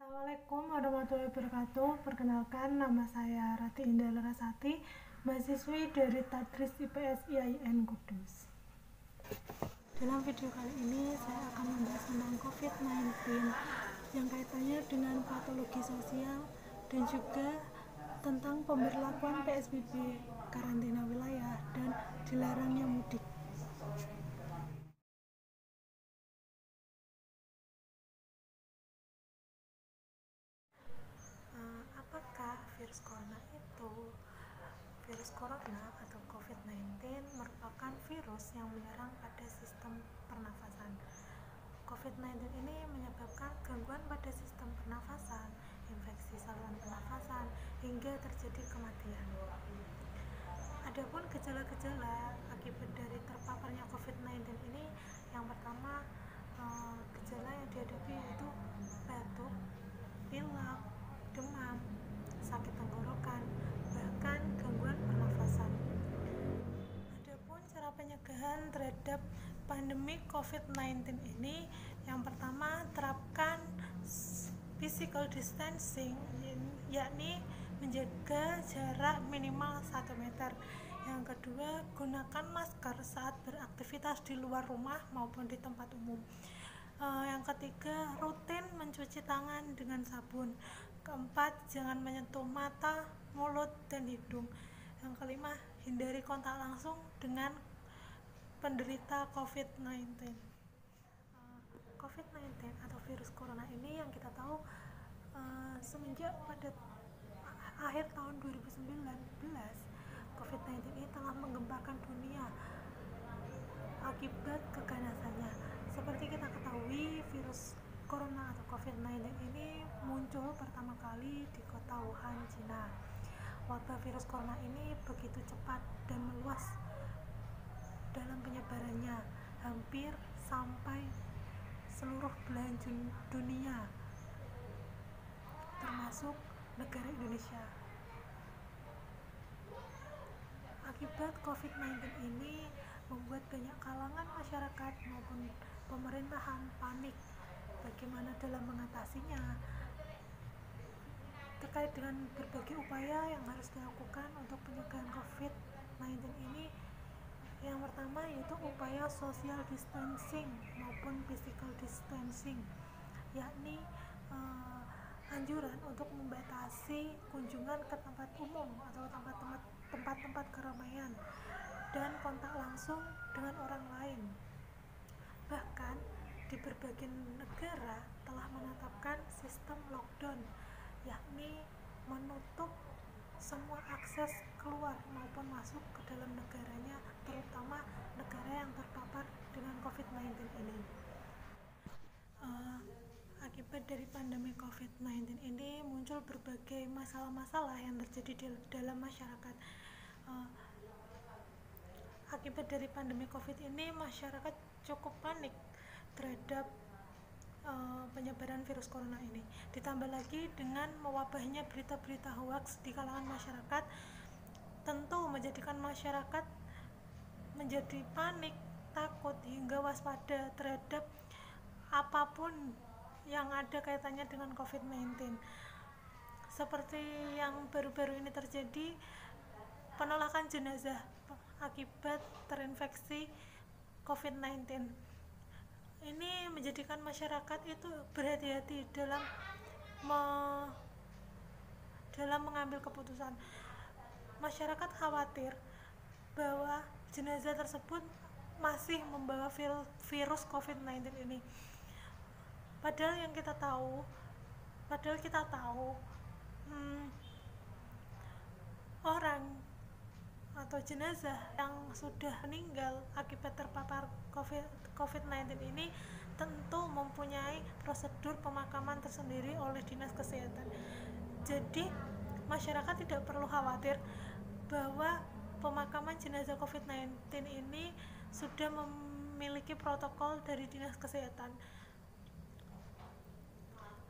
Assalamualaikum warahmatullahi wabarakatuh. Perkenalkan, nama saya Rati Indah Larasati, mahasiswi dari Tadris IPS IAIN Kudus. Dalam video kali ini saya akan membahas tentang COVID-19 yang kaitannya dengan patologi sosial dan juga tentang pemberlakuan PSBB, karantina wilayah, dan dilarangnya mudik. Apakah virus corona itu? Virus corona atau COVID-19 merupakan virus yang menyerang pada sistem pernafasan. COVID-19 ini menyebabkan gangguan pada sistem pernafasan, infeksi saluran pernafasan, hingga terjadi kematian. Adapun gejala-gejala akibat dari terpaparnya COVID-19 ini, yang pertama gejala yang dihadapi yaitu batuk, pilek, demam, sakit tenggorokan, bahkan gangguan pernafasan. Adapun cara pencegahan terhadap pandemi COVID-19 ini, yang pertama terapkan physical distancing, yakni menjaga jarak minimal 1 meter. Yang kedua, gunakan masker saat beraktivitas di luar rumah maupun di tempat umum. Yang ketiga, rutin mencuci tangan dengan sabun. Keempat, jangan menyentuh mata, mulut, dan hidung. Yang kelima, hindari kontak langsung dengan penderita COVID-19. COVID-19 atau virus corona ini yang kita tahu semenjak pada akhir tahun 2019, COVID-19 ini telah menggemparkan dunia akibat keganasannya. Seperti kita ketahui, virus corona atau COVID-19 ini muncul pertama kali di kota Wuhan, Cina. Wabah virus corona ini begitu cepat dan meluas dalam penyebarannya, hampir sampai seluruh belahan dunia, termasuk negara Indonesia. Akibat COVID-19 ini membuat banyak kalangan masyarakat maupun pemerintahan panik bagaimana dalam mengatasinya. Terkait dengan berbagai upaya yang harus dilakukan untuk pencegahan COVID-19 ini, yang pertama yaitu upaya social distancing maupun physical distancing, yakni anjuran untuk membatasi kunjungan ke tempat umum atau tempat-tempat keramaian dan kontak langsung dengan orang lain. Bahkan di berbagai negara telah menetapkan sistem lockdown, yakni menutup semua akses keluar maupun masuk ke dalam negaranya, terutama negara yang terpapar dengan COVID-19 ini. Akibat dari pandemi COVID-19 ini muncul berbagai masalah-masalah yang terjadi di dalam masyarakat. Akibat dari pandemi COVID ini, masyarakat cukup panik terhadap penyebaran virus corona ini. Ditambah lagi dengan mewabahnya berita-berita hoax di kalangan masyarakat, tentu menjadikan masyarakat menjadi panik, takut, hingga waspada terhadap apapun yang ada kaitannya dengan COVID-19. Seperti yang baru-baru ini terjadi, penolakan jenazah akibat terinfeksi COVID-19. Ini menjadikan masyarakat itu berhati-hati dalam mengambil keputusan. Masyarakat khawatir bahwa jenazah tersebut masih membawa virus COVID-19 ini. Padahal kita tahu orang atau jenazah yang sudah meninggal akibat terpapar COVID-19 ini tentu mempunyai prosedur pemakaman tersendiri oleh Dinas Kesehatan. Jadi masyarakat tidak perlu khawatir bahwa pemakaman jenazah COVID-19 ini sudah memiliki protokol dari Dinas Kesehatan.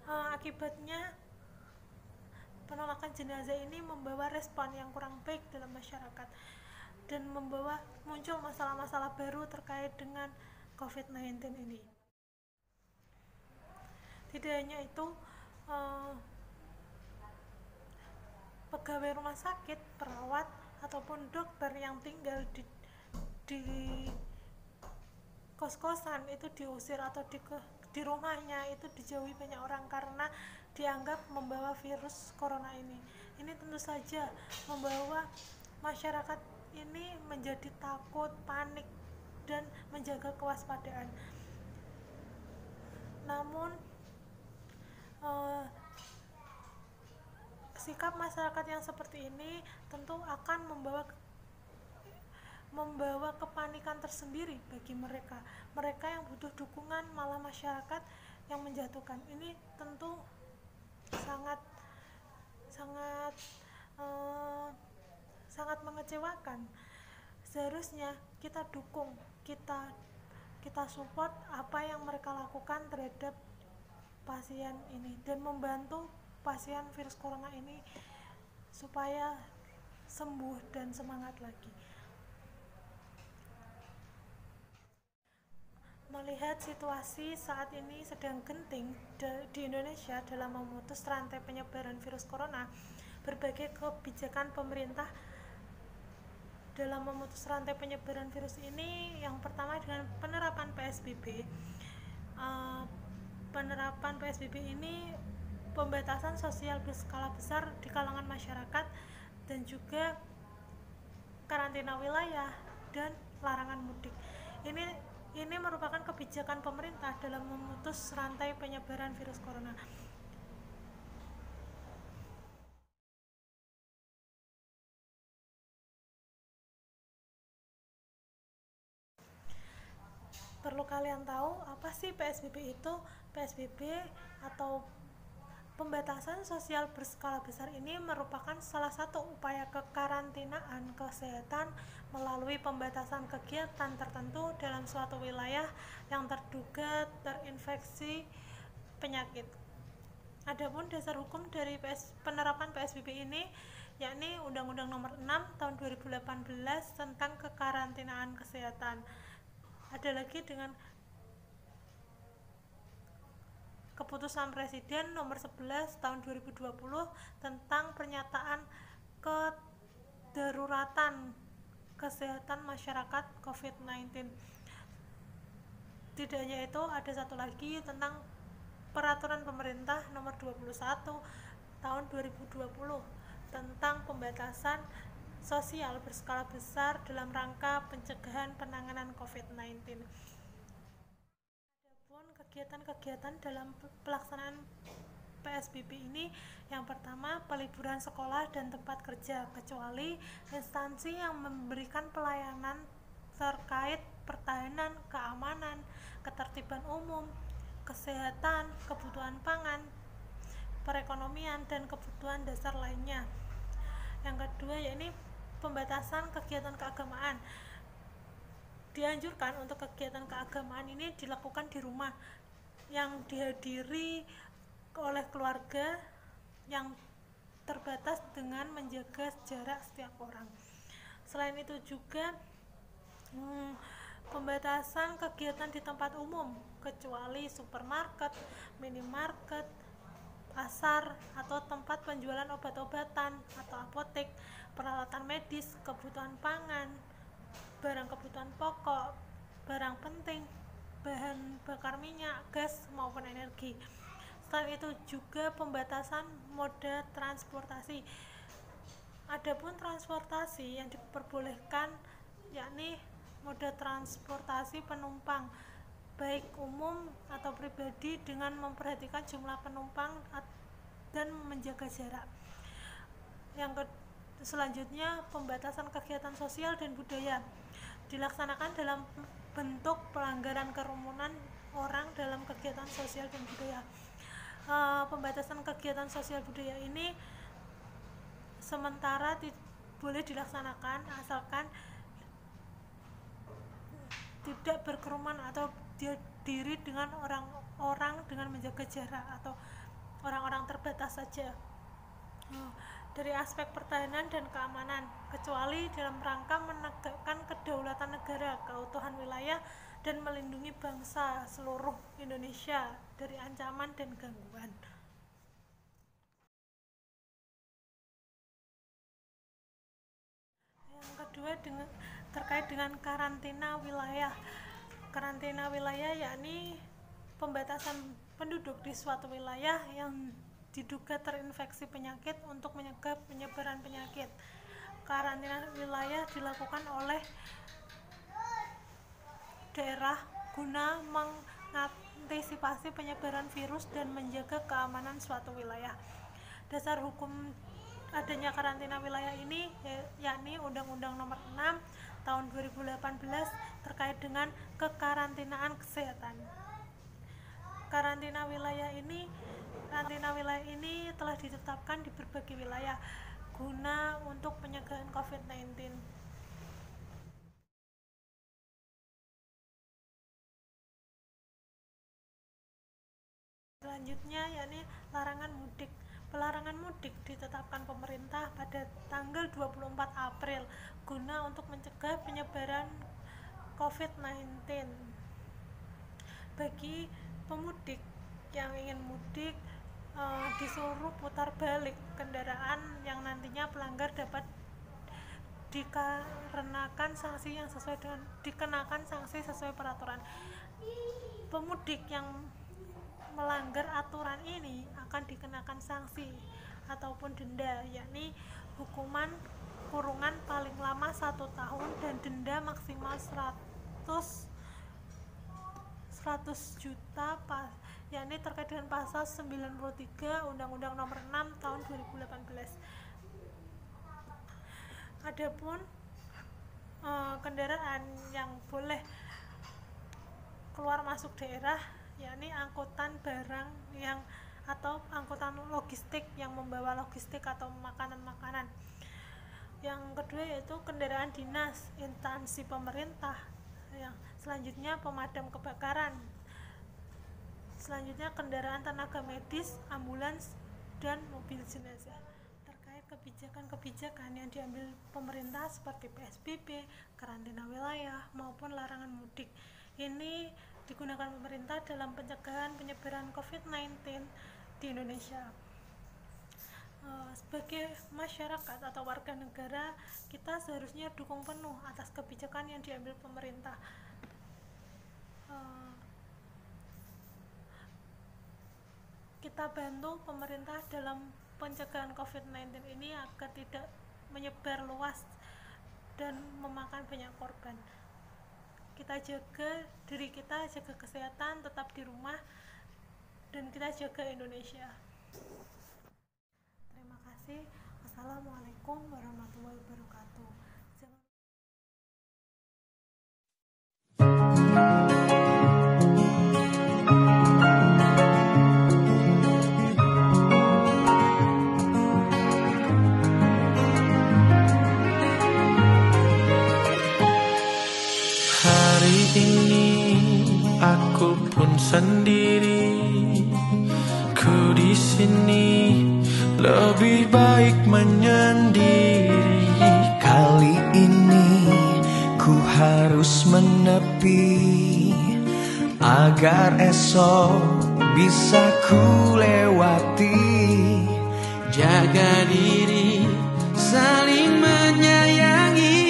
Akibatnya penolakan jenazah ini membawa respon yang kurang baik dalam masyarakat dan membawa muncul masalah-masalah baru terkait dengan COVID-19 ini. Tidak hanya itu, eh, pegawai rumah sakit, perawat ataupun dokter yang tinggal di kos-kosan itu diusir atau di rumahnya itu dijauhi banyak orang karena dianggap membawa virus corona ini. Ini tentu saja membawa masyarakat ini menjadi takut, panik, dan menjaga kewaspadaan. Namun sikap masyarakat yang seperti ini tentu akan membawa kepanikan tersendiri bagi mereka yang butuh dukungan, malah masyarakat yang menjatuhkan. Ini tentu sangat sangat sangat mengecewakan. Seharusnya kita dukung, kita support apa yang mereka lakukan terhadap pasien ini dan membantu pasien virus corona ini supaya sembuh dan semangat lagi. Melihat situasi saat ini sedang genting di Indonesia dalam memutus rantai penyebaran virus corona, berbagai kebijakan pemerintah dalam memutus rantai penyebaran virus ini, yang pertama dengan penerapan PSBB. Penerapan PSBB ini pembatasan sosial berskala besar di kalangan masyarakat dan juga karantina wilayah dan larangan mudik. Ini merupakan kebijakan pemerintah dalam memutus rantai penyebaran virus corona. Perlu kalian tahu apa sih PSBB itu? PSBB atau pembatasan sosial berskala besar ini merupakan salah satu upaya kekarantinaan kesehatan melalui pembatasan kegiatan tertentu dalam suatu wilayah yang terduga terinfeksi penyakit. Adapun dasar hukum dari penerapan PSBB ini yakni Undang-Undang Nomor 6 Tahun 2018 tentang kekarantinaan kesehatan. Ada lagi dengan Keputusan Presiden Nomor 11 Tahun 2020 tentang pernyataan kedaruratan kesehatan masyarakat COVID-19. Tidak hanya itu, ada satu lagi tentang Peraturan Pemerintah Nomor 21 Tahun 2020 tentang pembatasan sosial berskala besar dalam rangka pencegahan penanganan COVID-19. Kegiatan-kegiatan dalam pelaksanaan PSBB ini, yang pertama peliburan sekolah dan tempat kerja, kecuali instansi yang memberikan pelayanan terkait pertahanan, keamanan, ketertiban umum, kesehatan, kebutuhan pangan, perekonomian, dan kebutuhan dasar lainnya. Yang kedua yakni pembatasan kegiatan keagamaan. Dianjurkan untuk kegiatan keagamaan ini dilakukan di rumah yang dihadiri oleh keluarga yang terbatas dengan menjaga jarak setiap orang. Selain itu juga pembatasan kegiatan di tempat umum kecuali supermarket, minimarket, pasar atau tempat penjualan obat-obatan atau apotek, peralatan medis, kebutuhan pangan, barang kebutuhan pokok, barang penting, bahan bakar minyak, gas maupun energi. Selain itu juga pembatasan moda transportasi. Adapun transportasi yang diperbolehkan yakni moda transportasi penumpang baik umum atau pribadi dengan memperhatikan jumlah penumpang dan menjaga jarak. Selanjutnya pembatasan kegiatan sosial dan budaya dilaksanakan dalam bentuk pelanggaran kerumunan orang dalam kegiatan sosial dan budaya. Pembatasan kegiatan sosial budaya ini sementara boleh dilaksanakan asalkan tidak berkerumun atau diri dengan orang-orang dengan menjaga jarak atau orang-orang terbatas saja. Dari aspek pertahanan dan keamanan, kecuali dalam rangka menegakkan kedaulatan negara, keutuhan wilayah, dan melindungi bangsa seluruh Indonesia dari ancaman dan gangguan. kedua terkait dengan karantina wilayah. Karantina wilayah yakni pembatasan penduduk di suatu wilayah yang diduga terinfeksi penyakit untuk mencegah penyebaran penyakit. Karantina wilayah dilakukan oleh daerah guna mengantisipasi penyebaran virus dan menjaga keamanan suatu wilayah. Dasar hukum adanya karantina wilayah ini yakni Undang-Undang Nomor 6 Tahun 2018 terkait dengan kekarantinaan kesehatan. Karantina wilayah ini telah ditetapkan di berbagai wilayah guna untuk pencegahan COVID-19. Selanjutnya yakni larangan mudik. Pelarangan mudik ditetapkan pemerintah pada tanggal 24 April guna untuk mencegah penyebaran COVID-19. Bagi pemudik yang ingin mudik disuruh putar balik kendaraan yang nantinya pelanggar dapat dikenakan sanksi sesuai peraturan. Pemudik yang melanggar aturan ini akan dikenakan sanksi ataupun denda, yakni hukuman kurungan paling lama 1 tahun dan denda maksimal 100 juta, yakni terkait dengan pasal 93 Undang-Undang Nomor 6 Tahun 2018. Adapun kendaraan yang boleh keluar masuk daerah yakni angkutan barang atau angkutan logistik yang membawa logistik atau makanan-makanan. Yang kedua yaitu kendaraan dinas instansi pemerintah. Yang selanjutnya pemadam kebakaran. Selanjutnya kendaraan tenaga medis, ambulans, dan mobil jenazah. Terkait kebijakan-kebijakan yang diambil pemerintah seperti PSBB, karantina wilayah, maupun larangan mudik, ini digunakan pemerintah dalam pencegahan penyebaran COVID-19 di Indonesia. Sebagai masyarakat atau warga negara, kita seharusnya dukung penuh atas kebijakan yang diambil pemerintah. Kita bantu pemerintah dalam pencegahan COVID-19 ini agar tidak menyebar luas dan memakan banyak korban. Kita jaga diri kita, jaga kesehatan, tetap di rumah, dan kita jaga Indonesia. Terima kasih. Wassalamualaikum warahmatullahi wabarakatuh. Aku pun sendiri, ku di sini lebih baik menyendiri. Kali ini ku harus menepi agar esok bisa ku lewati. Jaga diri, saling menyayangi.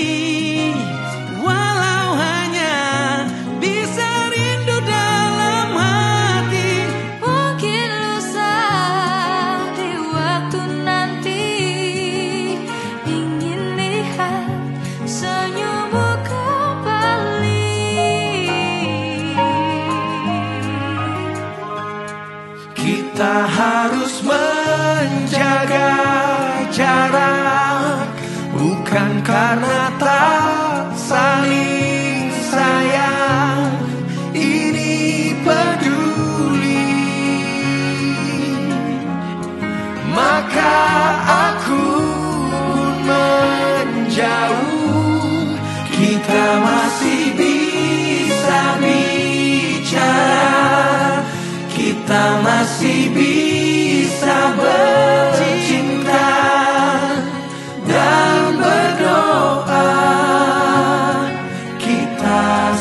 Kita harus menjaga jarak, bukan karena tak saling sayang. Ini peduli, maka aku pun menjauh. Kita masih bisa bicara, kita masih bisa bercinta dan berdoa. Kita